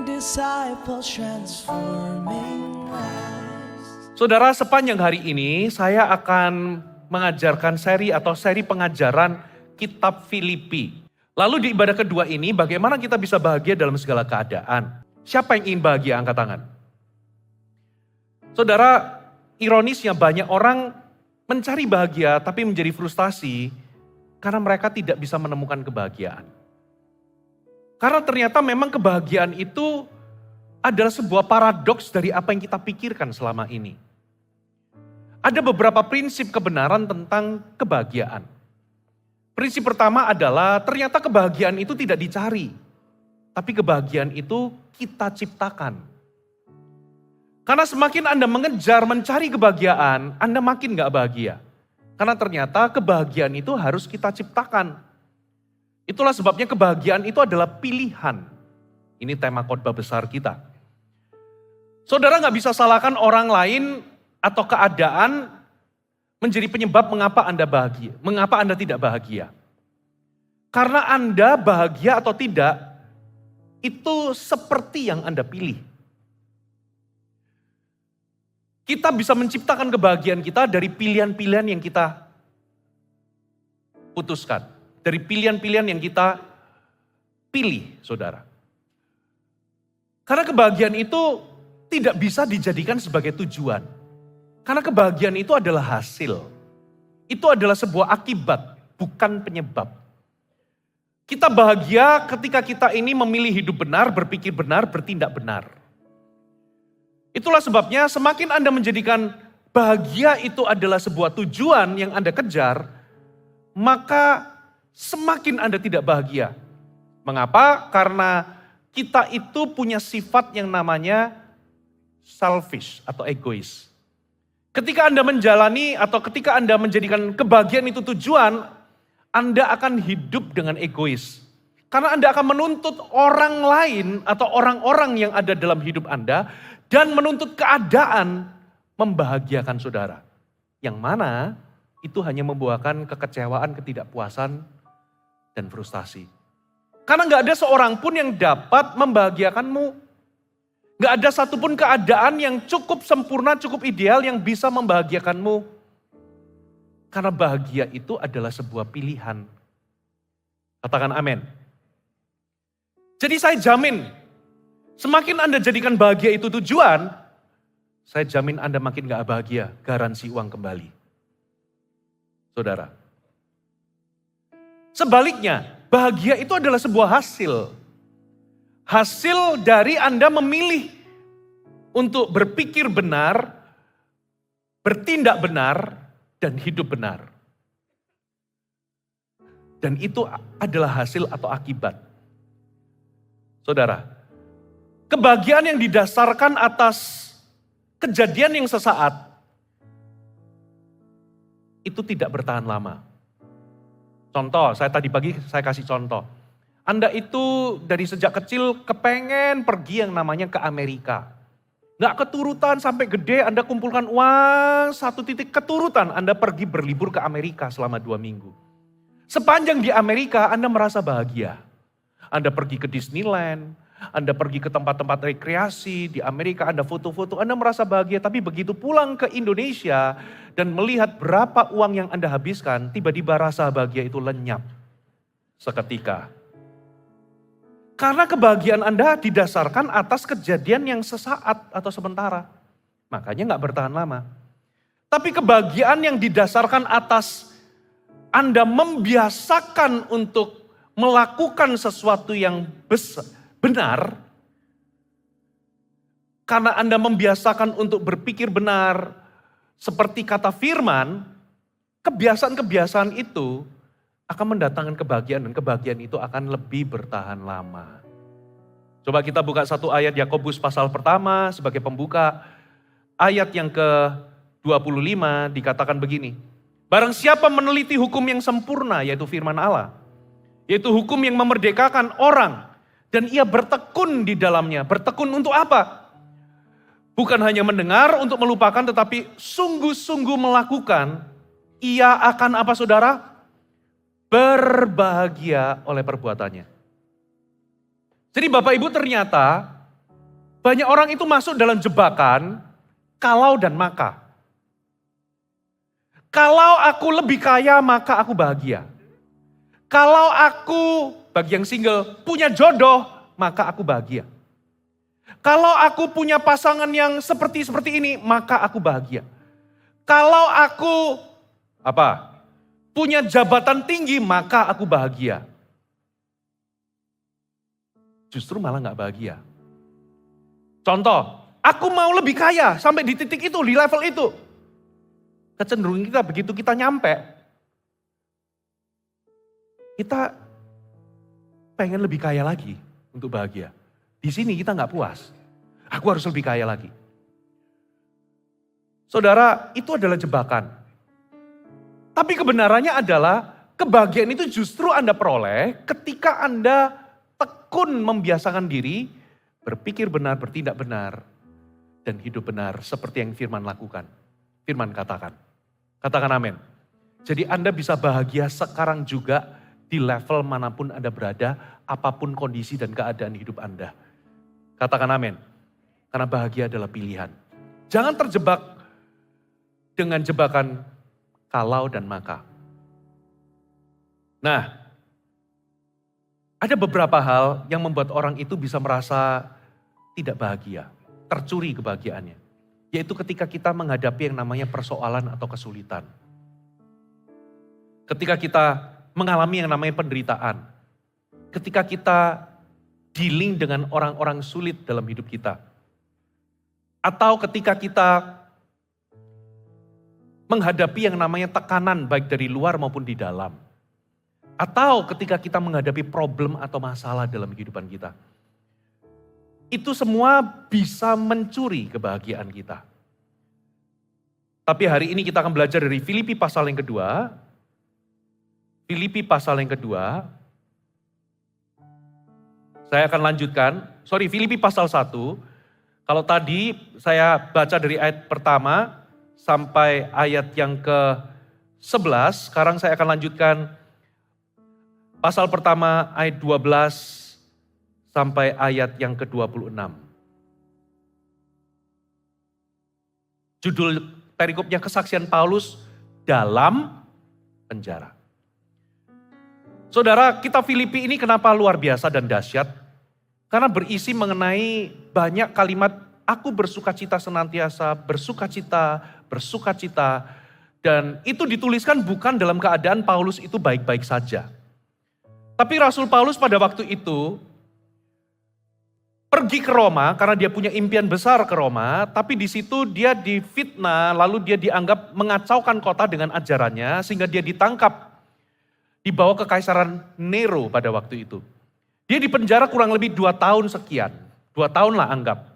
disciples transforming lives. Saudara, sepanjang hari ini saya akan mengajarkan seri pengajaran kitab Filipi. Lalu di ibadah kedua ini bagaimana kita bisa bahagia dalam segala keadaan. Siapa yang ingin bahagia? Angkat tangan. Saudara, ironisnya banyak orang mencari bahagia tapi menjadi frustasi karena mereka tidak bisa menemukan kebahagiaan. Karena ternyata memang kebahagiaan itu adalah sebuah paradoks dari apa yang kita pikirkan selama ini. Ada beberapa prinsip kebenaran tentang kebahagiaan. Prinsip pertama adalah ternyata kebahagiaan itu tidak dicari. Tapi kebahagiaan itu kita ciptakan. Karena semakin Anda mengejar mencari kebahagiaan, Anda makin gak bahagia. Karena ternyata kebahagiaan itu harus kita ciptakan. Itulah sebabnya kebahagiaan itu adalah pilihan. Ini tema khotbah besar kita. Saudara gak bisa salahkan orang lain atau keadaan menjadi penyebab mengapa Anda bahagia, mengapa Anda tidak bahagia. Karena Anda bahagia atau tidak, itu seperti yang Anda pilih. Kita bisa menciptakan kebahagiaan kita dari pilihan-pilihan yang kita putuskan. Dari pilihan-pilihan yang kita pilih, saudara. Karena kebahagiaan itu tidak bisa dijadikan sebagai tujuan. Karena kebahagiaan itu adalah hasil. Itu adalah sebuah akibat, bukan penyebab. Kita bahagia ketika kita ini memilih hidup benar, berpikir benar, bertindak benar. Itulah sebabnya semakin Anda menjadikan bahagia itu adalah sebuah tujuan yang Anda kejar, maka semakin Anda tidak bahagia. Mengapa? Karena kita itu punya sifat yang namanya selfish atau egois. Ketika Anda menjalani atau ketika Anda menjadikan kebahagiaan itu tujuan, Anda akan hidup dengan egois. Karena Anda akan menuntut orang lain atau orang-orang yang ada dalam hidup Anda dan menuntut keadaan membahagiakan saudara. Yang mana itu hanya membuahkan kekecewaan, ketidakpuasan, dan frustasi. Karena gak ada seorang pun yang dapat membahagiakanmu. Gak ada satupun keadaan yang cukup sempurna, cukup ideal yang bisa membahagiakanmu. Karena bahagia itu adalah sebuah pilihan. Katakan amin. Jadi saya jamin, semakin Anda jadikan bahagia itu tujuan, saya jamin Anda makin gak bahagia, garansi uang kembali. Saudara. Sebaliknya, bahagia itu adalah sebuah hasil. Hasil dari Anda memilih untuk berpikir benar, bertindak benar, dan hidup benar. Dan itu adalah hasil atau akibat. Saudara, kebahagiaan yang didasarkan atas kejadian yang sesaat, itu tidak bertahan lama. Contoh, tadi pagi saya kasih contoh. Anda itu dari sejak kecil kepengen pergi yang namanya ke Amerika. Gak keturutan sampai gede Anda kumpulkan uang, satu titik keturutan Anda pergi berlibur ke Amerika selama 2 minggu. Sepanjang di Amerika Anda merasa bahagia. Anda pergi ke Disneyland, Anda pergi ke tempat-tempat rekreasi di Amerika, Anda foto-foto, Anda merasa bahagia. Tapi begitu pulang ke Indonesia dan melihat berapa uang yang Anda habiskan, tiba-tiba rasa bahagia itu lenyap seketika. Karena kebahagiaan Anda didasarkan atas kejadian yang sesaat atau sementara. Makanya gak bertahan lama. Tapi kebahagiaan yang didasarkan atas Anda membiasakan untuk melakukan sesuatu yang benar. Karena Anda membiasakan untuk berpikir benar. Seperti kata firman, kebiasaan-kebiasaan itu akan mendatangkan kebahagiaan dan kebahagiaan itu akan lebih bertahan lama. Coba kita buka satu ayat Yakobus pasal pertama sebagai pembuka. Ayat yang ke-25 dikatakan begini. Barang siapa meneliti hukum yang sempurna yaitu firman Allah. Yaitu hukum yang memerdekakan orang dan ia bertekun di dalamnya. Bertekun untuk apa? Bukan hanya mendengar untuk melupakan tetapi sungguh-sungguh melakukan. Ia akan apa saudara? Berbahagia oleh perbuatannya. Jadi Bapak Ibu ternyata Banyak orang itu masuk dalam jebakan kalau dan maka. Kalau aku lebih kaya maka aku bahagia. Kalau aku, bagi yang single, punya jodoh maka aku bahagia. Kalau aku punya pasangan yang seperti ini maka aku bahagia. Kalau aku punya jabatan tinggi maka aku bahagia. Justru malah gak bahagia. Contoh, aku mau lebih kaya sampai di titik itu, di level itu. Kecenderungan kita begitu kita nyampe, kita pengen lebih kaya lagi untuk bahagia. Di sini kita gak puas. Aku harus lebih kaya lagi. Saudara, itu adalah jebakan. Tapi kebenarannya adalah kebahagiaan itu justru Anda peroleh ketika Anda tekun membiasakan diri berpikir benar, bertindak benar, dan hidup benar seperti yang Firman lakukan. Firman katakan. Katakan amin. Jadi Anda bisa bahagia sekarang juga di level manapun Anda berada, apapun kondisi dan keadaan hidup Anda. Katakan amin. Karena bahagia adalah pilihan. Jangan terjebak dengan jebakan kalau dan maka. Nah, ada beberapa hal yang membuat orang itu bisa merasa tidak bahagia, tercuri kebahagiaannya. Yaitu ketika kita menghadapi yang namanya persoalan atau kesulitan. Ketika kita mengalami yang namanya penderitaan. Ketika kita dealing dengan orang-orang sulit dalam hidup kita. Atau ketika kita menghadapi yang namanya tekanan baik dari luar maupun di dalam. Atau ketika kita menghadapi problem atau masalah dalam kehidupan kita. Itu semua bisa mencuri kebahagiaan kita. Tapi hari ini kita akan belajar dari Filipi pasal yang kedua. Filipi pasal yang kedua. Saya akan lanjutkan. Filipi pasal 1. Kalau tadi saya baca dari ayat pertama sampai ayat yang ke-11. Sekarang saya akan lanjutkan pasal pertama ayat 12 sampai ayat yang ke-26. Judul perikopnya kesaksian Paulus dalam penjara. Saudara, kita Filipi ini kenapa luar biasa dan dahsyat? Karena berisi mengenai banyak kalimat aku bersukacita senantiasa, bersukacita. Dan itu dituliskan bukan dalam keadaan Paulus itu baik-baik saja. Tapi Rasul Paulus pada waktu itu pergi ke Roma karena dia punya impian besar ke Roma, tapi di situ dia difitnah, lalu dia dianggap mengacaukan kota dengan ajarannya sehingga dia ditangkap, dibawa ke Kaisaran Nero pada waktu itu. Dia dipenjara kurang lebih 2 tahun sekian, 2 tahun lah anggap.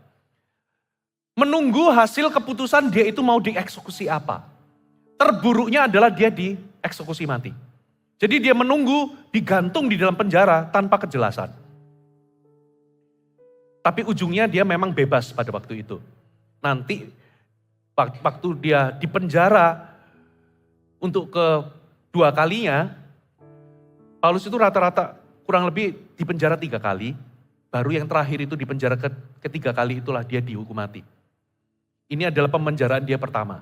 Menunggu hasil keputusan dia itu mau dieksekusi apa. Terburuknya adalah dia dieksekusi mati. Jadi dia menunggu digantung di dalam penjara tanpa kejelasan. Tapi ujungnya dia memang bebas pada waktu itu. Nanti waktu dia dipenjara untuk kedua kalinya, Paulus itu rata-rata kurang lebih dipenjara 3 kali. Baru yang terakhir itu dipenjara ketiga kali itulah dia dihukum mati. Ini adalah pemenjaraan dia pertama.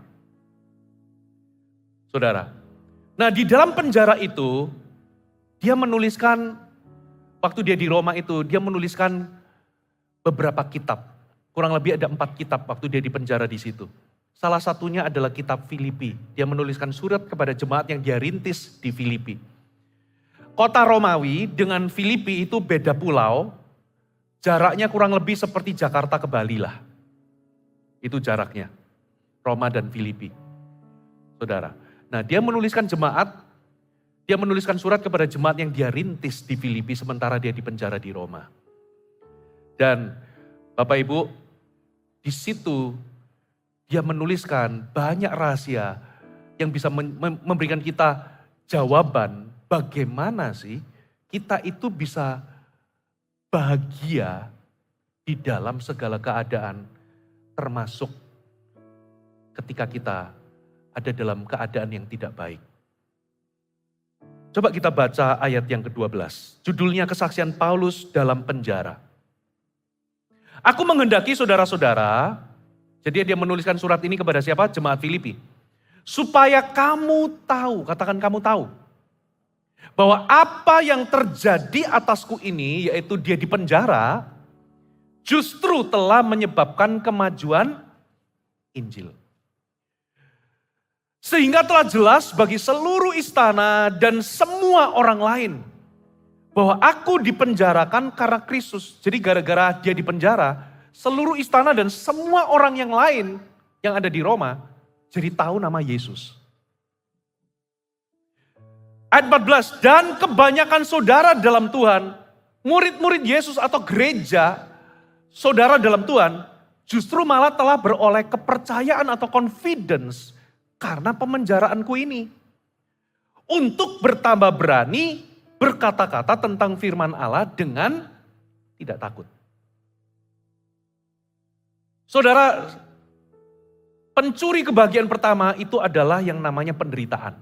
Saudara. Nah di dalam penjara itu, dia menuliskan, waktu dia di Roma itu, dia menuliskan beberapa kitab. Kurang lebih ada 4 kitab waktu dia di penjara di situ. Salah satunya adalah kitab Filipi. Dia menuliskan surat kepada jemaat yang dia rintis di Filipi. Kota Romawi dengan Filipi itu beda pulau, jaraknya kurang lebih seperti Jakarta ke Bali lah. Itu jaraknya, Roma dan Filipi. Saudara. Nah dia menuliskan dia menuliskan surat kepada jemaat yang dia rintis di Filipi sementara dia di penjara di Roma. Dan Bapak Ibu, di situ dia menuliskan banyak rahasia yang bisa memberikan kita jawaban bagaimana sih kita itu bisa bahagia di dalam segala keadaan termasuk ketika kita ada dalam keadaan yang tidak baik. Coba kita baca ayat yang ke-12. Judulnya kesaksian Paulus dalam penjara. Aku menghendaki saudara-saudara, jadi dia menuliskan surat ini kepada siapa? Jemaat Filipi. Supaya kamu tahu, katakan kamu tahu. Bahwa apa yang terjadi atasku ini, yaitu dia di penjara, justru telah menyebabkan kemajuan Injil. Sehingga telah jelas bagi seluruh istana dan semua orang lain, bahwa aku dipenjarakan karena Kristus. Jadi gara-gara dia dipenjara, seluruh istana dan semua orang yang lain yang ada di Roma jadi tahu nama Yesus. Ayat 14, dan kebanyakan saudara dalam Tuhan, murid-murid Yesus atau gereja, saudara dalam Tuhan, justru malah telah beroleh kepercayaan atau confidence karena pemenjaraanku ini. Untuk bertambah berani berkata-kata tentang firman Allah dengan tidak takut. Saudara, pencuri kebahagiaan pertama itu adalah yang namanya penderitaan.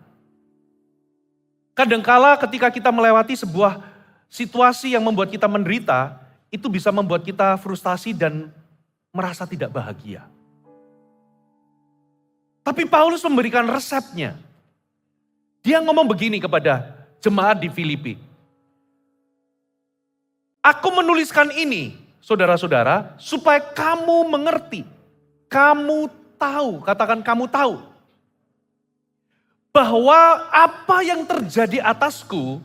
Kadangkala ketika kita melewati sebuah situasi yang membuat kita menderita, itu bisa membuat kita frustasi dan merasa tidak bahagia. Tapi Paulus memberikan resepnya. Dia ngomong begini kepada jemaat di Filipi. Aku menuliskan ini, saudara-saudara, supaya kamu mengerti. Kamu tahu, katakan kamu tahu. Bahwa apa yang terjadi atasku,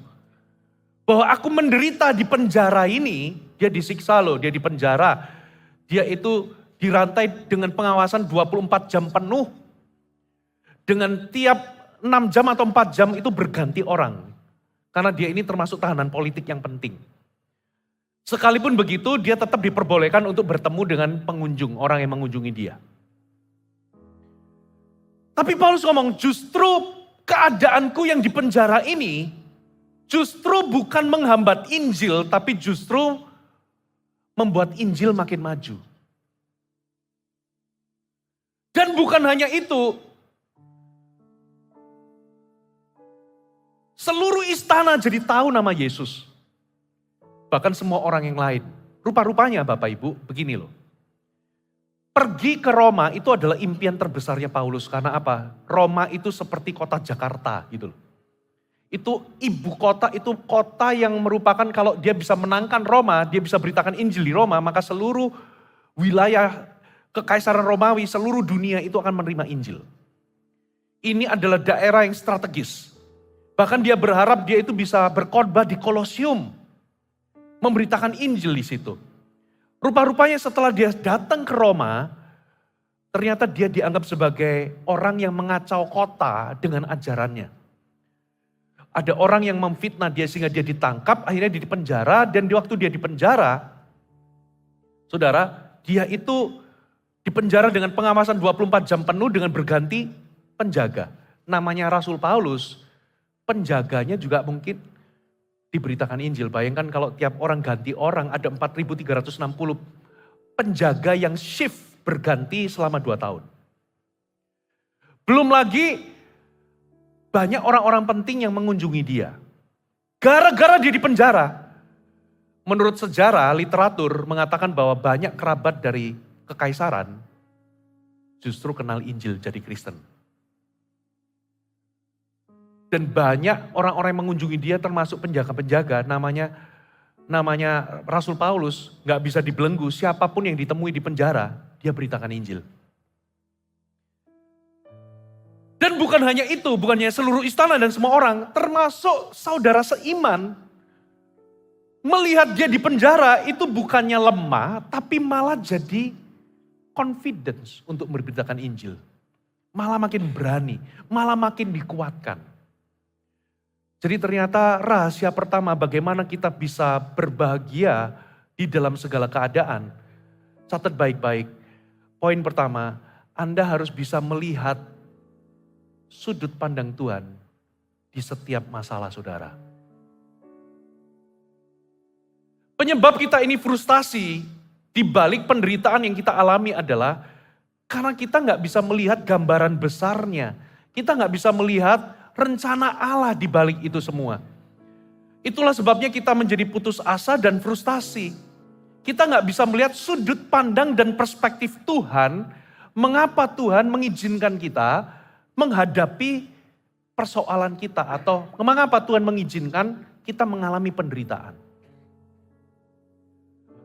bahwa aku menderita di penjara ini, dia disiksa loh, dia di penjara. Dia itu dirantai dengan pengawasan 24 jam penuh. Dengan tiap 6 jam atau 4 jam itu berganti orang. Karena dia ini termasuk tahanan politik yang penting. Sekalipun begitu, dia tetap diperbolehkan untuk bertemu dengan pengunjung, orang yang mengunjungi dia. Tapi Paulus ngomong, justru keadaanku yang di penjara ini, justru bukan menghambat Injil, tapi justru membuat Injil makin maju. Dan bukan hanya itu, seluruh istana jadi tahu nama Yesus. Bahkan semua orang yang lain. Rupa-rupanya Bapak Ibu, begini loh. Pergi ke Roma itu adalah impian terbesarnya Paulus. Karena apa? Roma itu seperti kota Jakarta gitu loh. Itu ibu kota, itu kota yang merupakan kalau dia bisa menangkan Roma, dia bisa beritakan Injil di Roma, maka seluruh wilayah Kekaisaran Romawi, seluruh dunia itu akan menerima Injil. Ini adalah daerah yang strategis. Bahkan dia berharap dia itu bisa berkhotbah di Kolosium. Memberitakan Injil di situ. Rupa-rupanya setelah dia datang ke Roma, ternyata dia dianggap sebagai orang yang mengacau kota dengan ajarannya. Ada orang yang memfitnah dia sehingga dia ditangkap, akhirnya dia dipenjara, dan di waktu dia dipenjara, saudara, dia itu dipenjara dengan pengawasan 24 jam penuh dengan berganti penjaga. Namanya Rasul Paulus, penjaganya juga mungkin diberitakan Injil. Bayangkan kalau tiap orang ganti orang, ada 4.360 penjaga yang shift berganti selama 2 tahun. Belum lagi banyak orang-orang penting yang mengunjungi dia. Gara-gara dia di penjara, menurut sejarah, literatur mengatakan bahwa banyak kerabat dari kekaisaran justru kenal Injil jadi Kristen. Dan banyak orang-orang yang mengunjungi dia termasuk penjaga-penjaga, namanya Rasul Paulus, gak bisa dibelenggu, siapapun yang ditemui di penjara, dia beritakan Injil. Dan bukan hanya itu, bukan hanya seluruh istana dan semua orang, termasuk saudara seiman, melihat dia di penjara itu bukannya lemah, tapi malah jadi confidence untuk memberitakan Injil. Malah makin berani, malah makin dikuatkan. Jadi ternyata rahasia pertama bagaimana kita bisa berbahagia di dalam segala keadaan. Catat baik-baik. Poin pertama, Anda harus bisa melihat sudut pandang Tuhan di setiap masalah saudara. Penyebab kita ini frustasi di balik penderitaan yang kita alami adalah karena kita nggak bisa melihat gambaran besarnya. Kita nggak bisa melihat rencana Allah di balik itu semua. Itulah sebabnya kita menjadi putus asa dan frustasi. kita nggak bisa melihat sudut pandang dan perspektif Tuhan, mengapa Tuhan mengizinkan kita menghadapi persoalan kita, atau mengapa Tuhan mengizinkan kita mengalami penderitaan.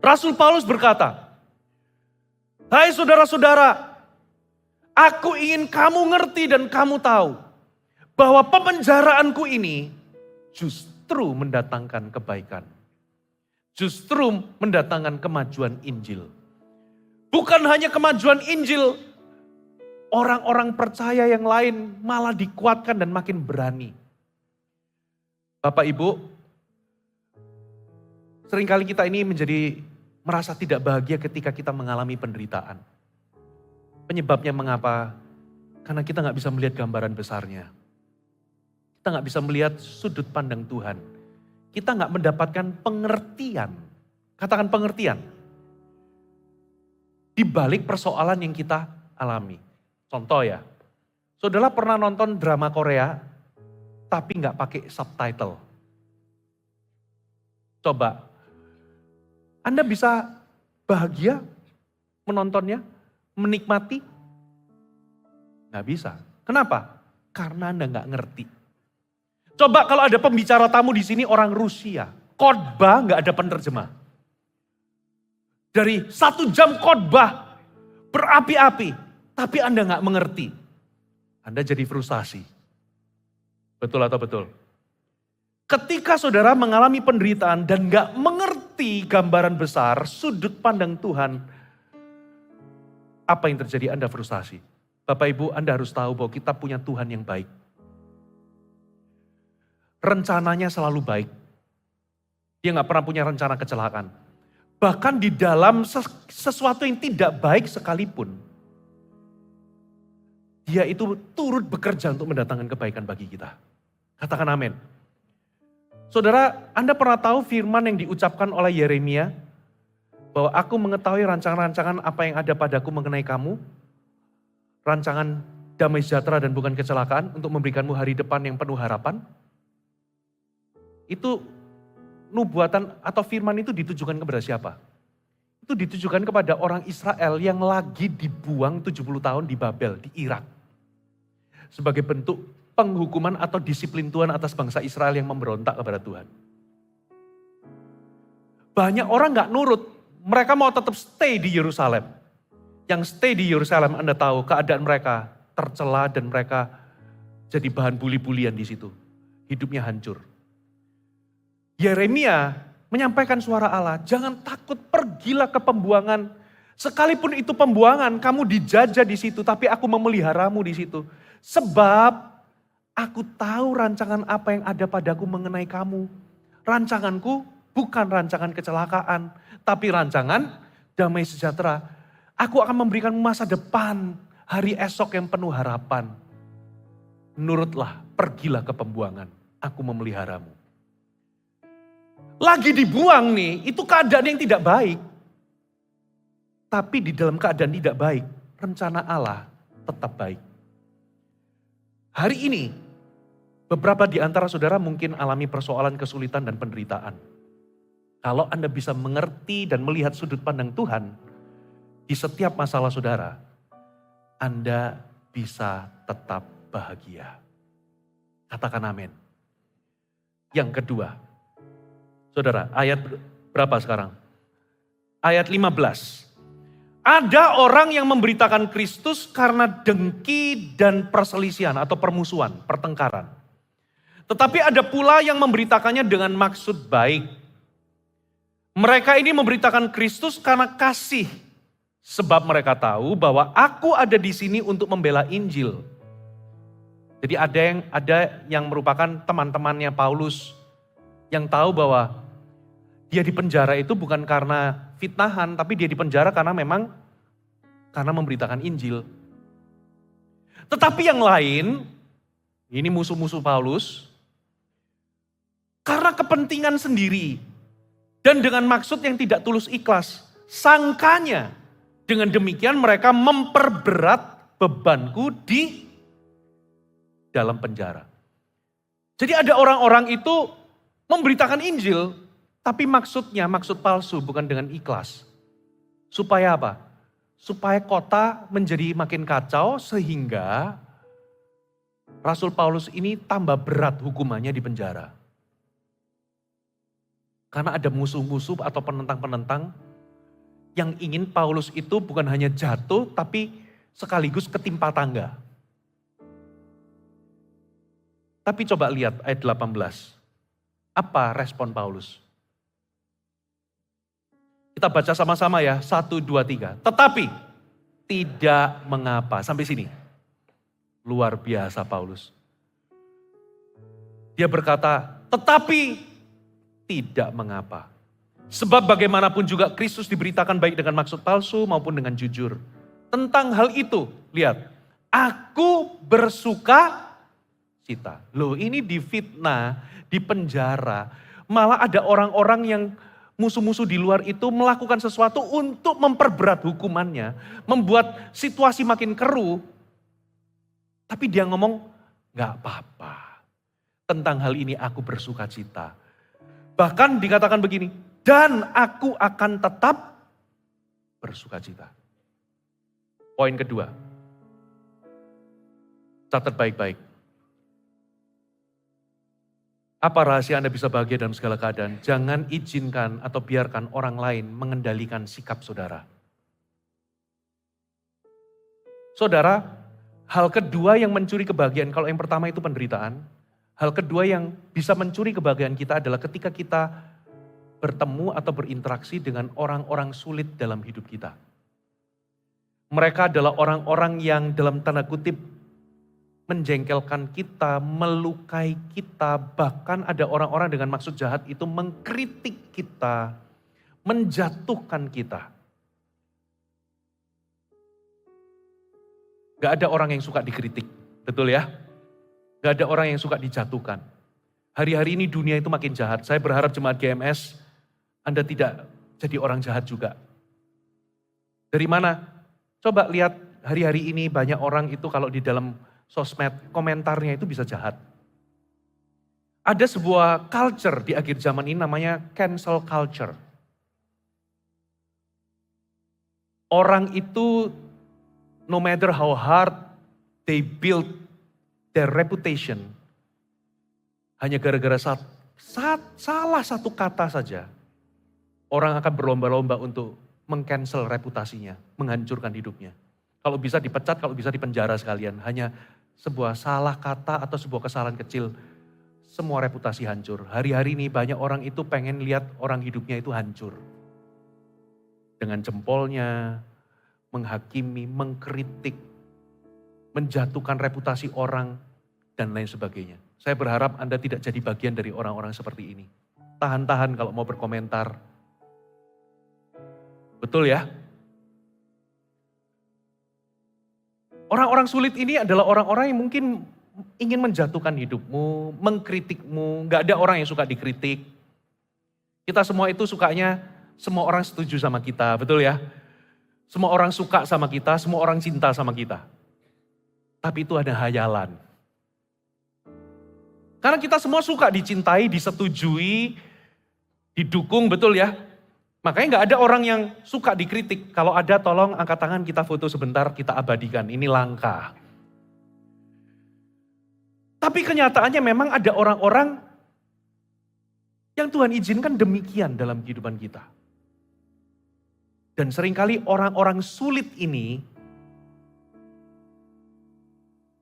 Rasul Paulus berkata, "Hai saudara-saudara, aku ingin kamu ngerti dan kamu tahu bahwa pemenjaraanku ini justru mendatangkan kebaikan. Justru mendatangkan kemajuan Injil. Bukan hanya kemajuan Injil, orang-orang percaya yang lain malah dikuatkan dan makin berani." Bapak Ibu, seringkali kita ini merasa tidak bahagia ketika kita mengalami penderitaan. Penyebabnya mengapa? Karena kita nggak bisa melihat gambaran besarnya. Kita nggak bisa melihat sudut pandang Tuhan. Kita nggak mendapatkan pengertian. Katakan pengertian. Di balik persoalan yang kita alami. Contoh ya, saudara pernah nonton drama Korea tapi nggak pakai subtitle. Coba, Anda bisa bahagia menontonnya, menikmati? Nggak bisa. Kenapa? Karena Anda nggak ngerti. Coba kalau ada pembicara tamu di sini orang Rusia, khotbah nggak ada penerjemah. Dari 1 jam khotbah berapi-api, tapi Anda nggak mengerti. Anda jadi frustasi. Betul atau betul? Ketika saudara mengalami penderitaan dan gak mengerti gambaran besar, sudut pandang Tuhan, apa yang terjadi? Anda frustasi. Bapak Ibu, Anda harus tahu bahwa kita punya Tuhan yang baik. Rencananya selalu baik. Dia gak pernah punya rencana kecelakaan. Bahkan di dalam sesuatu yang tidak baik sekalipun, Dia itu turut bekerja untuk mendatangkan kebaikan bagi kita. Katakan amin. Saudara, Anda pernah tahu firman yang diucapkan oleh Yeremia? Bahwa aku mengetahui rancangan-rancangan apa yang ada padaku mengenai kamu. Rancangan damai sejahtera dan bukan kecelakaan untuk memberikanmu hari depan yang penuh harapan. Itu nubuatan atau firman itu ditujukan kepada siapa? Itu ditujukan kepada orang Israel yang lagi dibuang 70 tahun di Babel, di Irak. Sebagai bentuk penghukuman atau disiplin Tuhan atas bangsa Israel yang memberontak kepada Tuhan. Banyak orang gak nurut, mereka mau tetap stay di Yerusalem. Yang stay di Yerusalem, Anda tahu keadaan mereka tercela dan mereka jadi bahan buli-bulian di situ. Hidupnya hancur. Yeremia menyampaikan suara Allah, jangan takut, pergilah ke pembuangan. Sekalipun itu pembuangan, kamu dijajah di situ, tapi aku memeliharamu di situ. Sebab aku tahu rancangan apa yang ada padaku mengenai kamu. Rancanganku bukan rancangan kecelakaan, tapi rancangan damai sejahtera. Aku akan memberikan masa depan, hari esok yang penuh harapan. Nurutlah, pergilah ke pembuangan, aku memeliharamu. Lagi dibuang nih, itu keadaan yang tidak baik. Tapi di dalam keadaan tidak baik, rencana Allah tetap baik. Hari ini, beberapa di antara saudara mungkin alami persoalan kesulitan dan penderitaan. Kalau Anda bisa mengerti dan melihat sudut pandang Tuhan di setiap masalah saudara, Anda bisa tetap bahagia. Katakan amin. Yang kedua, saudara, ayat berapa sekarang? Ayat 15. Ada orang yang memberitakan Kristus karena dengki dan perselisihan atau permusuhan, pertengkaran. Tetapi ada pula yang memberitakannya dengan maksud baik. Mereka ini memberitakan Kristus karena kasih. Sebab mereka tahu bahwa aku ada di sini untuk membela Injil. Jadi ada yang merupakan teman-temannya Paulus yang tahu bahwa dia di penjara itu bukan karena fitnahan, tapi dia di penjara karena memberitakan Injil. Tetapi yang lain, ini musuh-musuh Paulus, karena kepentingan sendiri dan dengan maksud yang tidak tulus ikhlas, sangkanya dengan demikian mereka memperberat bebanku di dalam penjara. Jadi ada orang-orang itu memberitakan Injil, Tapi maksud palsu bukan dengan ikhlas. Supaya apa? Supaya kota menjadi makin kacau sehingga Rasul Paulus ini tambah berat hukumannya di penjara. Karena ada musuh-musuh atau penentang-penentang yang ingin Paulus itu bukan hanya jatuh tapi sekaligus ketimpa tangga. Tapi coba lihat ayat 18. Apa respon Paulus? Kita baca sama-sama ya, 1, 2, 3. Tetapi tidak mengapa. Sampai sini. Luar biasa Paulus. Dia berkata, tetapi tidak mengapa. Sebab bagaimanapun juga Kristus diberitakan baik dengan maksud palsu maupun dengan jujur. Tentang hal itu, lihat. Aku bersuka cita. Loh ini difitnah, di penjara. Malah ada orang-orang yang musuh-musuh di luar itu melakukan sesuatu untuk memperberat hukumannya. Membuat situasi makin keruh. Tapi dia ngomong, gak apa-apa. Tentang hal ini aku bersuka cita. Bahkan dikatakan begini, dan aku akan tetap bersuka cita. Poin kedua. Catat baik-baik. Apa rahasia Anda bisa bahagia dalam segala keadaan? Jangan izinkan atau biarkan orang lain mengendalikan sikap saudara. Saudara, hal kedua yang mencuri kebahagiaan, kalau yang pertama itu penderitaan. Hal kedua yang bisa mencuri kebahagiaan kita adalah ketika kita bertemu atau berinteraksi dengan orang-orang sulit dalam hidup kita. Mereka adalah orang-orang yang dalam tanda kutip menjengkelkan kita, melukai kita, bahkan ada orang-orang dengan maksud jahat itu mengkritik kita, menjatuhkan kita. Gak ada orang yang suka dikritik, betul ya? Gak ada orang yang suka dijatuhkan. Hari-hari ini dunia itu makin jahat. Saya berharap jemaat GMS, Anda tidak jadi orang jahat juga. Dari mana? Coba lihat hari-hari ini banyak orang itu kalau di dalam sosmed, komentarnya itu bisa jahat. Ada sebuah culture di akhir zaman ini namanya cancel culture. Orang itu no matter how hard they build their reputation, hanya gara-gara salah satu kata saja, orang akan berlomba-lomba untuk meng-cancel reputasinya, menghancurkan hidupnya. Kalau bisa dipecat, kalau bisa dipenjara sekalian. Hanya sebuah salah kata atau sebuah kesalahan kecil, semua reputasi hancur. Hari-hari ini banyak orang itu pengen lihat orang hidupnya itu hancur. Dengan jempolnya, menghakimi, mengkritik, menjatuhkan reputasi orang, dan lain sebagainya. Saya berharap Anda tidak jadi bagian dari orang-orang seperti ini. Tahan-tahan kalau mau berkomentar. Betul ya? Orang-orang sulit ini adalah orang-orang yang mungkin ingin menjatuhkan hidupmu, mengkritikmu. Gak ada orang yang suka dikritik. Kita semua itu sukanya, semua orang setuju sama kita, betul ya? Semua orang suka sama kita, semua orang cinta sama kita. Tapi itu ada hayalan. Karena kita semua suka dicintai, disetujui, didukung, betul ya? Makanya gak ada orang yang suka dikritik. Kalau ada tolong angkat tangan, kita foto sebentar, kita abadikan. Ini langka. Tapi kenyataannya memang ada orang-orang yang Tuhan izinkan demikian dalam kehidupan kita. Dan seringkali orang-orang sulit ini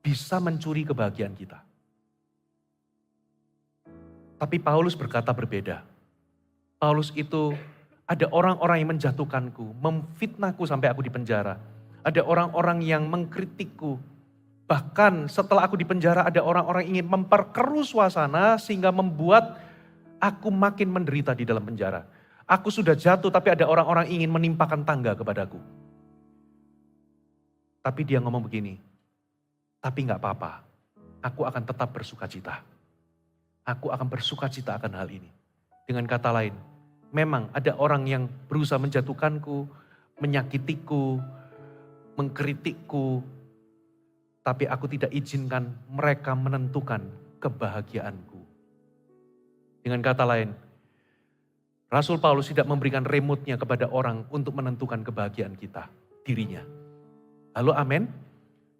bisa mencuri kebahagiaan kita. Tapi Paulus berkata berbeda. Paulus itu ada orang-orang yang menjatuhkanku, memfitnahku sampai aku di penjara. Ada orang-orang yang mengkritikku. Bahkan setelah aku di penjara ada orang-orang yang ingin memperkeruh suasana sehingga membuat aku makin menderita di dalam penjara. Aku sudah jatuh tapi ada orang-orang ingin menimpakan tangga kepadaku. Tapi dia ngomong begini, tapi gak apa-apa, aku akan tetap bersuka cita. Aku akan bersuka cita akan hal ini. Dengan kata lain, memang ada orang yang berusaha menjatuhkanku, menyakitiku, mengkritikku. Tapi aku tidak izinkan mereka menentukan kebahagiaanku. Dengan kata lain, Rasul Paulus tidak memberikan remote-nya kepada orang untuk menentukan kebahagiaan kita, dirinya. Halo, amin?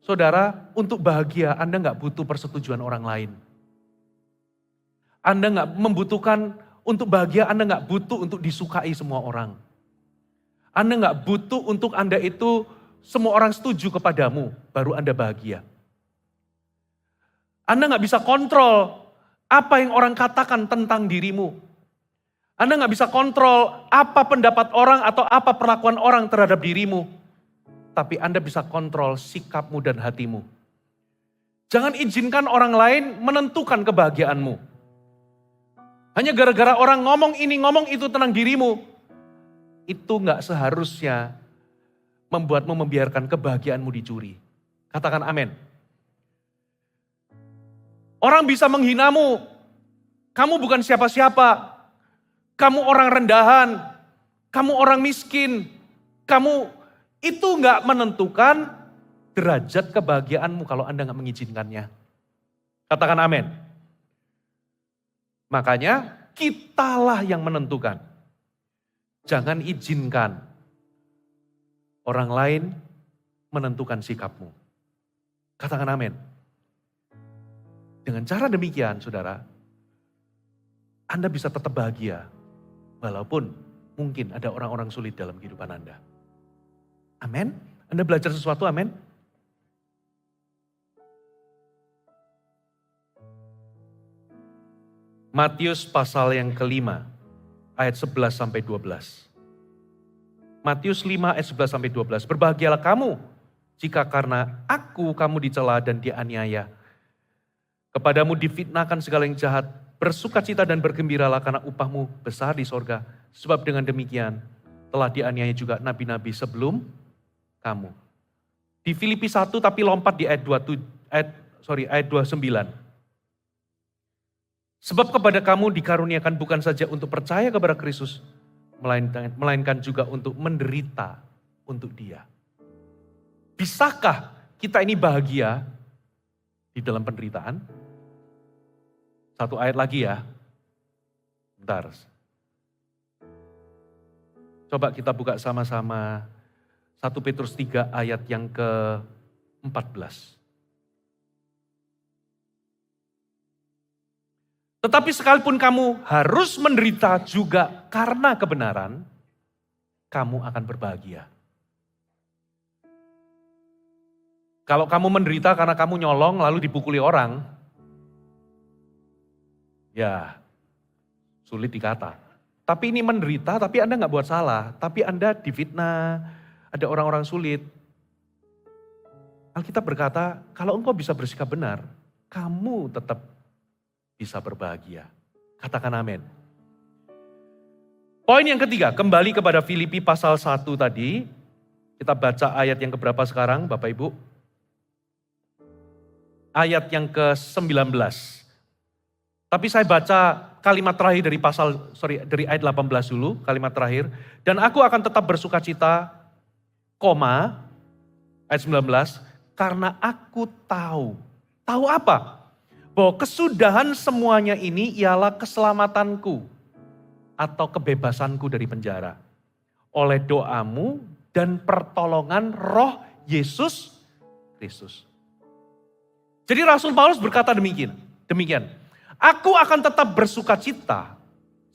Saudara, untuk bahagia Anda nggak butuh persetujuan orang lain. Anda nggak membutuhkan, untuk bahagia Anda nggak butuh untuk disukai semua orang. Anda nggak butuh untuk Anda itu semua orang setuju kepadamu, baru Anda bahagia. Anda nggak bisa kontrol apa yang orang katakan tentang dirimu. Anda nggak bisa kontrol apa pendapat orang atau apa perlakuan orang terhadap dirimu. Tapi Anda bisa kontrol sikapmu dan hatimu. Jangan izinkan orang lain menentukan kebahagiaanmu. Hanya gara-gara orang ngomong ini, ngomong itu tentang dirimu. Itu nggak seharusnya membuatmu membiarkan kebahagiaanmu dicuri. Katakan amin. Orang bisa menghinamu. Kamu bukan siapa-siapa. Kamu orang rendahan. Kamu orang miskin. Kamu itu nggak menentukan derajat kebahagiaanmu kalau Anda nggak mengizinkannya. Katakan amin. Makanya kitalah yang menentukan. Jangan izinkan orang lain menentukan sikapmu. Katakan amin. Dengan cara demikian, saudara, Anda bisa tetap bahagia. Walaupun mungkin ada orang-orang sulit dalam kehidupan Anda. Amin. Anda belajar sesuatu, amin. Matius pasal yang kelima, ayat 11 sampai 12. Matius 5 ayat 11 sampai 12. Berbahagialah kamu jika karena aku kamu dicela dan dianiaya. Kepadamu difitnahkan segala yang jahat. Bersukacita dan bergembiralah karena upahmu besar di sorga. Sebab dengan demikian telah dianiaya juga nabi-nabi sebelum kamu. Di Filipi 1 tapi lompat di ayat 29. Sebab kepada kamu dikaruniakan bukan saja untuk percaya kepada Kristus, melainkan juga untuk menderita untuk Dia. Bisakah kita ini bahagia di dalam penderitaan? Satu ayat lagi ya. Bentar. Coba kita buka sama-sama 1 Petrus 3 ayat yang ke-14. Tetapi sekalipun kamu harus menderita juga karena kebenaran, kamu akan berbahagia. Kalau kamu menderita karena kamu nyolong lalu dipukuli orang, ya sulit dikata. Tapi ini menderita, tapi Anda nggak buat salah. Tapi Anda difitnah, ada orang-orang sulit. Alkitab berkata, kalau engkau bisa bersikap benar, kamu tetap bisa berbahagia. Katakan amin. Poin yang ketiga, kembali kepada Filipi pasal 1 tadi. Kita baca ayat yang keberapa sekarang Bapak Ibu? Ayat yang ke-19. Tapi saya baca kalimat terakhir dari ayat 18 dulu, kalimat terakhir. Dan aku akan tetap bersukacita, ayat 19, karena aku tahu. Tahu apa? Bahwa kesudahan semuanya ini ialah keselamatanku atau kebebasanku dari penjara. Oleh doamu dan pertolongan roh Yesus Kristus. Jadi Rasul Paulus berkata demikian. Aku akan tetap bersukacita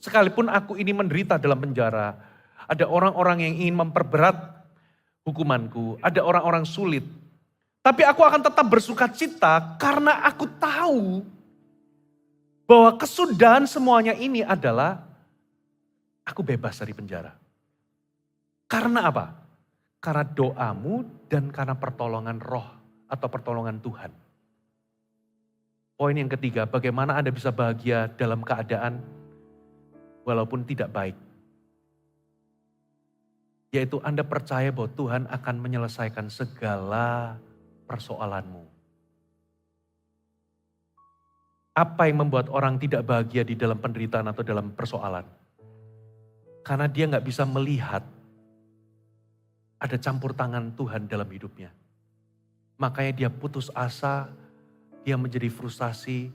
sekalipun aku ini menderita dalam penjara. Ada orang-orang yang ingin memperberat hukumanku. Ada orang-orang sulit. Tapi aku akan tetap bersukacita karena aku tahu bahwa kesudahan semuanya ini adalah aku bebas dari penjara. Karena apa? Karena doamu dan karena pertolongan roh atau pertolongan Tuhan. Poin yang ketiga, bagaimana Anda bisa bahagia dalam keadaan walaupun tidak baik. Yaitu Anda percaya bahwa Tuhan akan menyelesaikan segala persoalanmu. Apa yang membuat orang tidak bahagia di dalam penderitaan atau dalam persoalan? Karena dia nggak bisa melihat ada campur tangan Tuhan dalam hidupnya. Makanya dia putus asa, dia menjadi frustasi,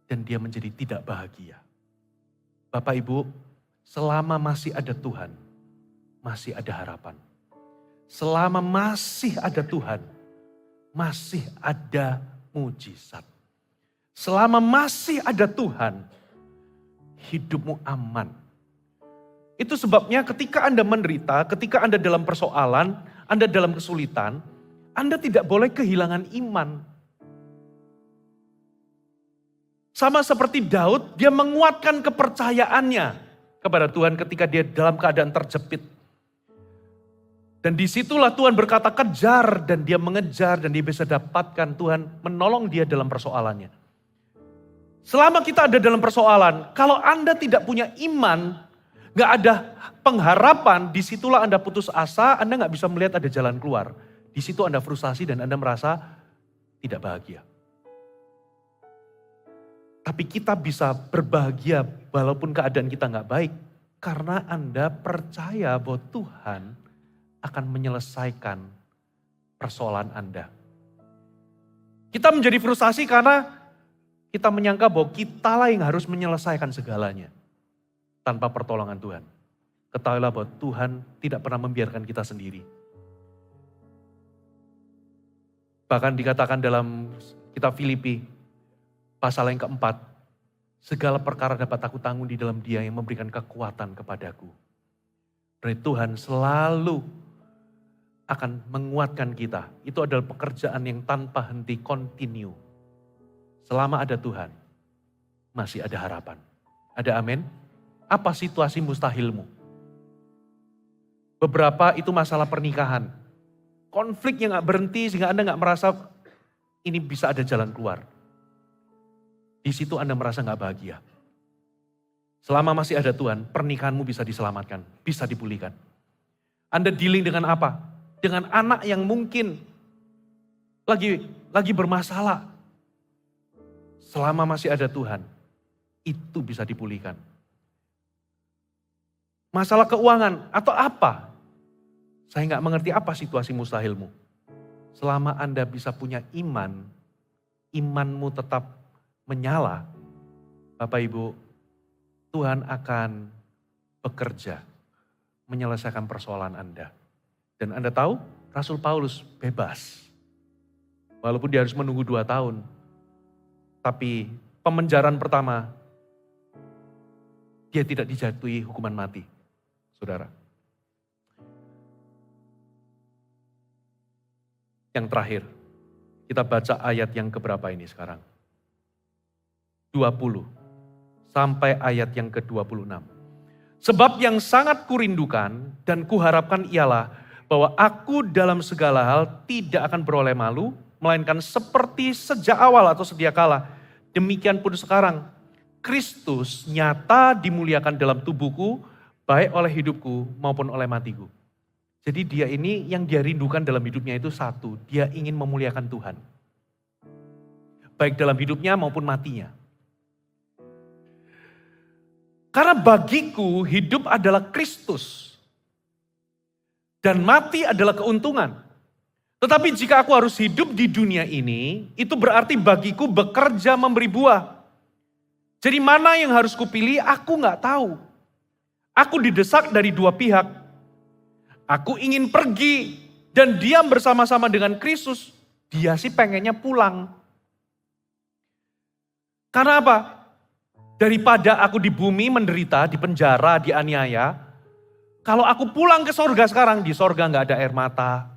dan dia menjadi tidak bahagia. Bapak Ibu, selama masih ada Tuhan, masih ada harapan. Selama masih ada Tuhan, masih ada mujizat. Selama masih ada Tuhan, hidupmu aman. Itu sebabnya ketika Anda menderita, ketika Anda dalam persoalan, Anda dalam kesulitan, Anda tidak boleh kehilangan iman. Sama seperti Daud, dia menguatkan kepercayaannya kepada Tuhan ketika dia dalam keadaan terjepit. Dan disitulah Tuhan berkata kejar, dan dia mengejar, dan dia bisa dapatkan Tuhan menolong dia dalam persoalannya. Selama kita ada dalam persoalan, kalau Anda tidak punya iman, gak ada pengharapan, disitulah Anda putus asa, Anda gak bisa melihat ada jalan keluar. Di situ Anda frustasi dan Anda merasa tidak bahagia. Tapi kita bisa berbahagia walaupun keadaan kita gak baik. Karena Anda percaya bahwa Tuhan akan menyelesaikan persoalan Anda. Kita menjadi frustasi karena kita menyangka bahwa kitalah yang harus menyelesaikan segalanya. Tanpa pertolongan Tuhan. Ketahuilah bahwa Tuhan tidak pernah membiarkan kita sendiri. Bahkan dikatakan dalam kitab Filipi, pasal yang keempat, segala perkara dapat aku tanggung di dalam Dia yang memberikan kekuatan kepadaku. Berarti Tuhan selalu akan menguatkan kita. Itu adalah pekerjaan yang tanpa henti, continue. Selama ada Tuhan, masih ada harapan. Ada amin? Apa situasi mustahilmu? Beberapa itu masalah pernikahan. Konflik yang gak berhenti sehingga Anda gak merasa ini bisa ada jalan keluar. Di situ Anda merasa gak bahagia. Selama masih ada Tuhan, pernikahanmu bisa diselamatkan, bisa dipulihkan. Anda dealing dengan apa? Dengan anak yang mungkin lagi bermasalah. Selama masih ada Tuhan, itu bisa dipulihkan. Masalah keuangan atau apa? Saya nggak mengerti apa situasi mustahilmu. Selama Anda bisa punya iman, imanmu tetap menyala. Bapak Ibu, Tuhan akan bekerja menyelesaikan persoalan Anda. Dan Anda tahu, Rasul Paulus bebas. Walaupun dia harus menunggu 2 tahun. Tapi pemenjaraan pertama, dia tidak dijatuhi hukuman mati. Saudara. Yang terakhir, kita baca ayat yang keberapa ini sekarang? 20 sampai ayat yang ke-26. Sebab yang sangat kurindukan dan kuharapkan ialah bahwa aku dalam segala hal tidak akan beroleh malu, melainkan seperti sejak awal atau sedia kala. Demikian pun sekarang, Kristus nyata dimuliakan dalam tubuhku, baik oleh hidupku maupun oleh matiku. Jadi dia ini yang dia rindukan dalam hidupnya itu satu, dia ingin memuliakan Tuhan. Baik dalam hidupnya maupun matinya. Karena bagiku hidup adalah Kristus. Dan mati adalah keuntungan. Tetapi jika aku harus hidup di dunia ini, itu berarti bagiku bekerja memberi buah. Jadi mana yang harus kupilih, aku gak tahu. Aku didesak dari 2 pihak. Aku ingin pergi dan diam bersama-sama dengan Kristus. Dia sih pengennya pulang. Karena apa? Daripada aku di bumi menderita, di penjara, dianiaya. Kalau aku pulang ke sorga sekarang, di sorga gak ada air mata.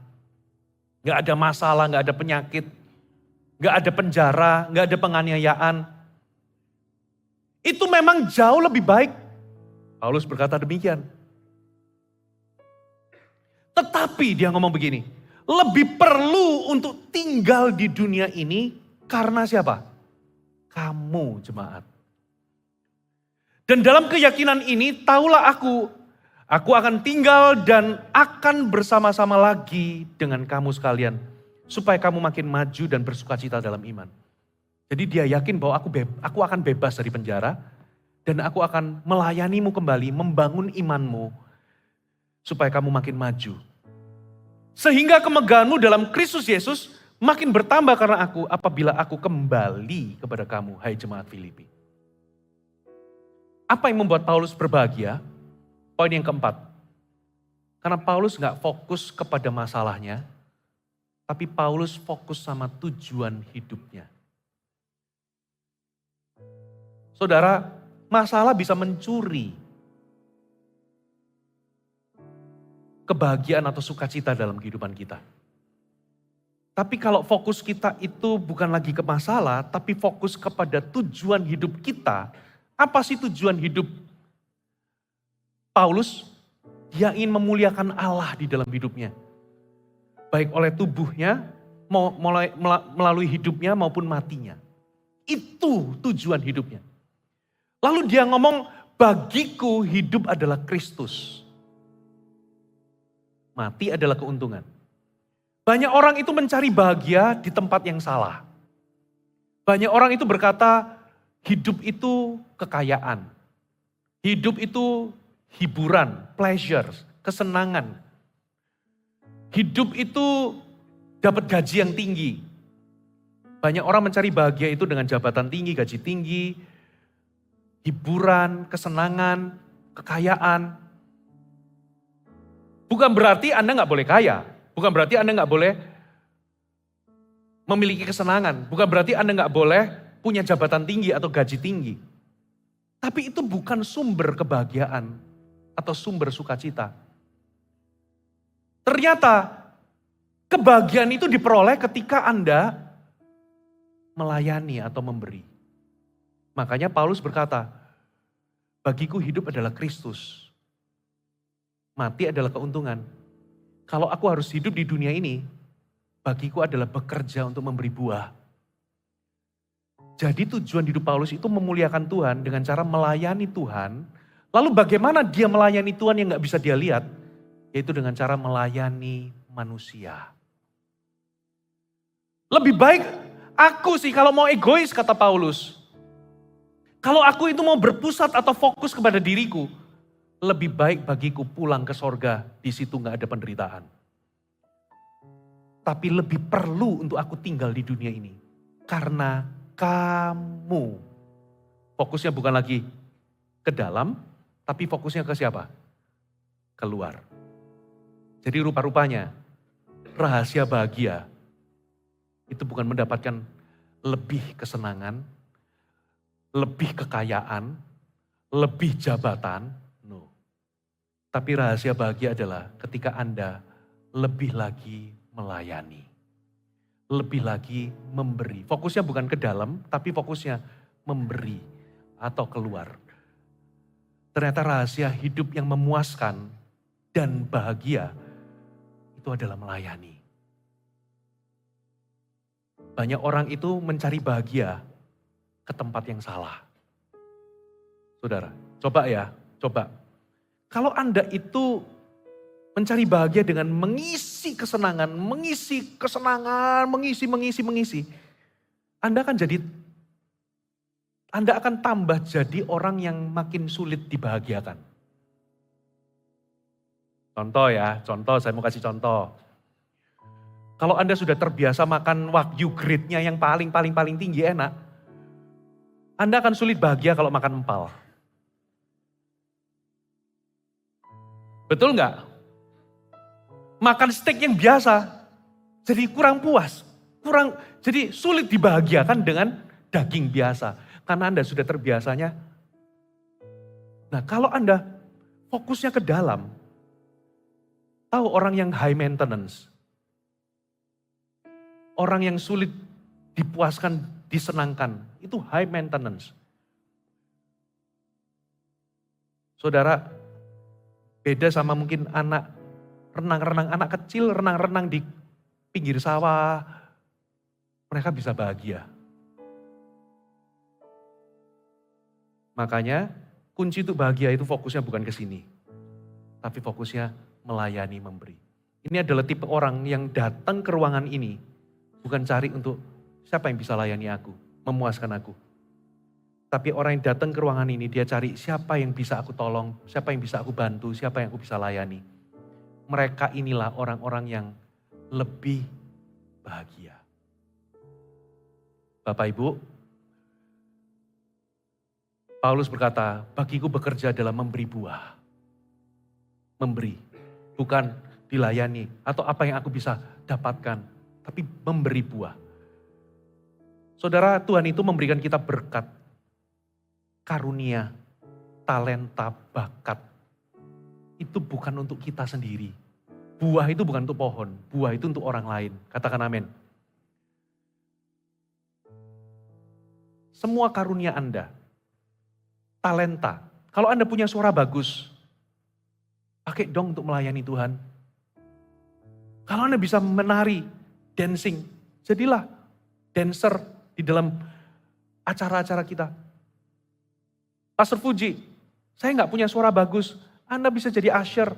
Gak ada masalah, gak ada penyakit. Gak ada penjara, gak ada penganiayaan. Itu memang jauh lebih baik. Paulus berkata demikian. Tetapi dia ngomong begini. Lebih perlu untuk tinggal di dunia ini karena siapa? Kamu jemaat. Dan dalam keyakinan ini tahulah aku akan tinggal dan akan bersama-sama lagi dengan kamu sekalian. Supaya kamu makin maju dan bersukacita dalam iman. Jadi dia yakin bahwa aku akan bebas dari penjara. Dan aku akan melayanimu kembali, membangun imanmu. Supaya kamu makin maju. Sehingga kemegahanmu dalam Kristus Yesus makin bertambah karena apabila aku kembali kepada kamu, hai jemaat Filipi. Apa yang membuat Paulus berbahagia? Poin yang keempat, karena Paulus nggak fokus kepada masalahnya, tapi Paulus fokus sama tujuan hidupnya. Saudara, masalah bisa mencuri kebahagiaan atau sukacita dalam kehidupan kita. Tapi kalau fokus kita itu bukan lagi ke masalah, tapi fokus kepada tujuan hidup kita. Apa sih tujuan hidup Paulus? Dia ingin memuliakan Allah di dalam hidupnya. Baik oleh tubuhnya, melalui hidupnya maupun matinya. Itu tujuan hidupnya. Lalu dia ngomong, bagiku hidup adalah Kristus. Mati adalah keuntungan. Banyak orang itu mencari bahagia di tempat yang salah. Banyak orang itu berkata, hidup itu kekayaan. Hidup itu hiburan, pleasure, kesenangan. Hidup itu dapat gaji yang tinggi. Banyak orang mencari bahagia itu dengan jabatan tinggi, gaji tinggi, hiburan, kesenangan, kekayaan. Bukan berarti Anda nggak boleh kaya. Bukan berarti Anda nggak boleh memiliki kesenangan. Bukan berarti Anda nggak boleh punya jabatan tinggi atau gaji tinggi. Tapi itu bukan sumber kebahagiaan atau sumber sukacita. Ternyata kebahagiaan itu diperoleh ketika Anda melayani atau memberi. Makanya Paulus berkata, bagiku hidup adalah Kristus. Mati adalah keuntungan. Kalau aku harus hidup di dunia ini, bagiku adalah bekerja untuk memberi buah. Jadi tujuan hidup Paulus itu memuliakan Tuhan dengan cara melayani Tuhan. Lalu bagaimana dia melayani Tuhan yang gak bisa dia lihat? Yaitu dengan cara melayani manusia. Lebih baik aku sih kalau mau egois, kata Paulus. Kalau aku itu mau berpusat atau fokus kepada diriku, lebih baik bagiku pulang ke sorga, di situ gak ada penderitaan. Tapi lebih perlu untuk aku tinggal di dunia ini. Karena kamu. Fokusnya bukan lagi ke dalam, tapi fokusnya ke siapa? Keluar. Jadi rupa-rupanya rahasia bahagia itu bukan mendapatkan lebih kesenangan, lebih kekayaan, lebih jabatan, no. Tapi rahasia bahagia adalah ketika Anda lebih lagi melayani. Lebih lagi memberi. Fokusnya bukan ke dalam, tapi fokusnya memberi atau keluar. Ternyata rahasia hidup yang memuaskan dan bahagia itu adalah melayani. Banyak orang itu mencari bahagia ke tempat yang salah. Saudara, coba ya, coba. Kalau Anda itu mencari bahagia dengan mengisi kesenangan, mengisi kesenangan, mengisi. Anda akan tambah jadi orang yang makin sulit dibahagiakan. Contoh saya mau kasih contoh. Kalau Anda sudah terbiasa makan wagyu grade-nya yang paling tinggi enak, Anda akan sulit bahagia kalau makan empal. Betul nggak? Makan steak yang biasa, jadi kurang puas. Jadi sulit dibahagiakan dengan daging biasa. Karena Anda sudah terbiasanya. Nah kalau Anda fokusnya ke dalam, tahu orang yang high maintenance, orang yang sulit dipuaskan, disenangkan, itu high maintenance. Saudara, beda sama mungkin anak renang-renang, anak kecil renang-renang di pinggir sawah, mereka bisa bahagia. Makanya kunci untuk bahagia itu fokusnya bukan ke sini, tapi fokusnya melayani, memberi. Ini adalah tipe orang yang datang ke ruangan ini, bukan cari untuk siapa yang bisa layani aku, memuaskan aku. Tapi orang yang datang ke ruangan ini, dia cari siapa yang bisa aku tolong, siapa yang bisa aku bantu, siapa yang aku bisa layani. Mereka inilah orang-orang yang lebih bahagia. Bapak Ibu, Paulus berkata, bagiku bekerja dalam memberi buah. Memberi, bukan dilayani atau apa yang aku bisa dapatkan, tapi memberi buah. Saudara, Tuhan itu memberikan kita berkat, karunia, talenta, bakat. Itu bukan untuk kita sendiri. Buah itu bukan untuk pohon, buah itu untuk orang lain. Katakan amin. Semua karunia Anda, talenta. Kalau Anda punya suara bagus, pakai dong untuk melayani Tuhan. Kalau Anda bisa menari, dancing, jadilah dancer di dalam acara-acara kita. Pastor Fuji, saya nggak punya suara bagus, Anda bisa jadi usher.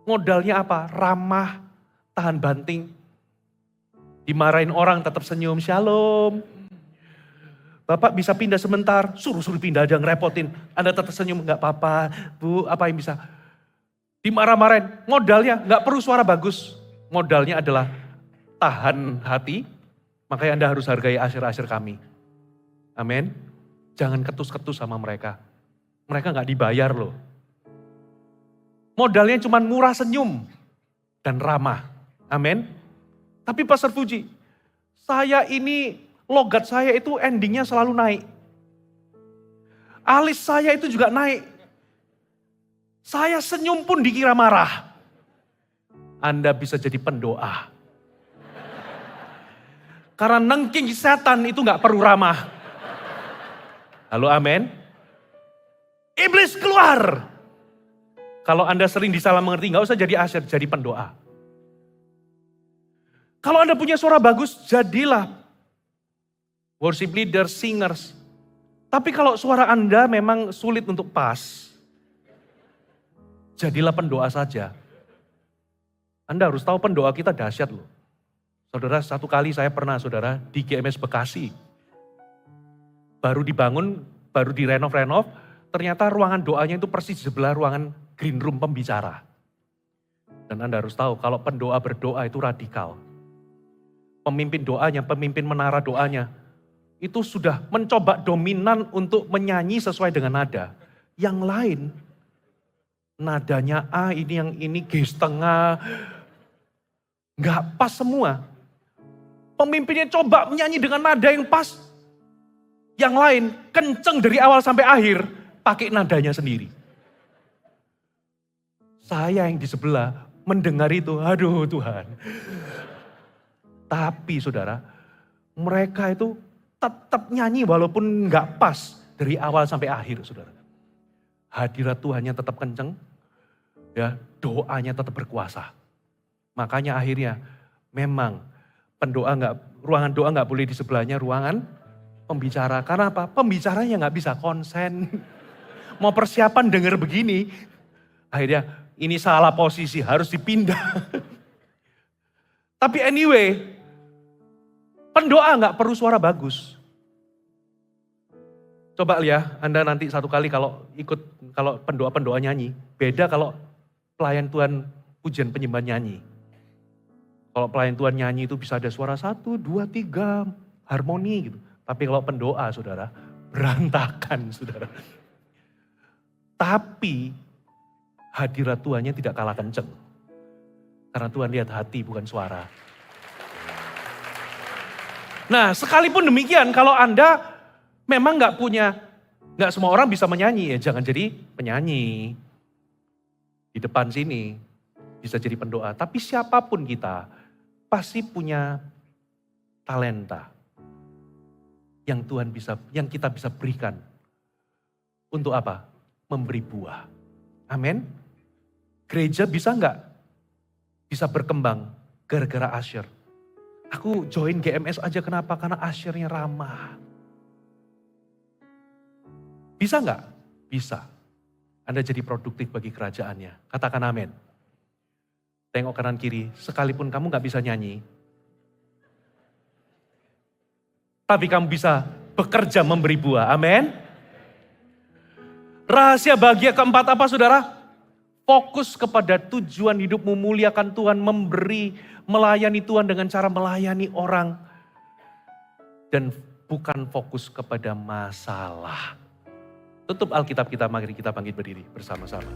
Modalnya apa? Ramah, tahan banting. Dimarahin orang tetap senyum, shalom. Bapak bisa pindah sebentar, suruh pindah aja ngerepotin. Anda tetap senyum, nggak apa-apa, Bu, apa yang bisa. Dimarah-marahin, modalnya nggak perlu suara bagus. Modalnya adalah tahan hati, makanya Anda harus hargai asyir-asyir kami. Amin. Jangan ketus-ketus sama mereka. Mereka nggak dibayar loh. Modalnya cuma murah senyum dan ramah. Amin. Tapi Pastor Fuji, saya ini logat saya itu endingnya selalu naik. Alis saya itu juga naik. Saya senyum pun dikira marah. Anda bisa jadi pendoa. Karena nengking setan itu gak perlu ramah. Halo amin. Iblis keluar. Kalau Anda sering disalah mengerti, gak usah jadi asyir, jadi pendoa. Kalau Anda punya suara bagus, jadilah worship leader, singers. Tapi kalau suara Anda memang sulit untuk pas, jadilah pendoa saja. Anda harus tahu pendoa kita dahsyat loh. Saudara, satu kali saya pernah saudara di GMS Bekasi. Baru dibangun, baru direnov-renov, ternyata ruangan doanya itu persis di sebelah ruangan green room pembicara. Dan Anda harus tahu kalau pendoa berdoa itu radikal. Pemimpin doanya, pemimpin menara doanya, itu sudah mencoba dominan untuk menyanyi sesuai dengan nada. Yang lain, nadanya A, ini yang ini G setengah, nggak pas semua. Pemimpinnya coba menyanyi dengan nada yang pas. Yang lain, kenceng dari awal sampai akhir, pakai nadanya sendiri. Saya yang di sebelah mendengar itu, aduh Tuhan. Tapi saudara, mereka itu tetap nyanyi walaupun nggak pas dari awal sampai akhir saudara. Hadirat Tuhannya tetap kenceng, ya doanya tetap berkuasa. Makanya akhirnya memang ruangan doa nggak boleh di sebelahnya ruangan pembicara. Karena apa? Pembicaranya nggak bisa konsen. Mau persiapan denger begini, akhirnya ini salah posisi harus dipindah. Tapi anyway, pendoa nggak perlu suara bagus. Coba ya, Anda nanti satu kali kalau pendoa-pendoa nyanyi, beda kalau pelayan Tuhan pujian penyembahan nyanyi. Kalau pelayan Tuhan nyanyi itu bisa ada suara 1, 2, 3, harmoni gitu. Tapi kalau pendoa saudara, berantakan saudara. Tapi hadirat Tuhannya tidak kalah kenceng. Karena Tuhan lihat hati bukan suara. Nah sekalipun demikian kalau Anda memang nggak semua orang bisa menyanyi ya jangan jadi penyanyi. Di depan sini bisa jadi pendoa. Tapi siapapun kita pasti punya talenta yang kita bisa berikan. Untuk apa? Memberi buah. Amin. Gereja bisa bisa berkembang gara-gara asyir. Aku join GMS aja kenapa? Karena asyirnya ramah. Bisa nggak? Bisa. Anda jadi produktif bagi kerajaannya. Katakan amin. Tengok kanan kiri, sekalipun kamu nggak bisa nyanyi. Tapi kamu bisa bekerja memberi buah. Amin. Rahasia bahagia keempat apa saudara? Fokus kepada tujuan hidup memuliakan Tuhan, memberi, melayani Tuhan dengan cara melayani orang. Dan bukan fokus kepada masalah. Tutup Alkitab kita, mari kita bangkit berdiri bersama-sama.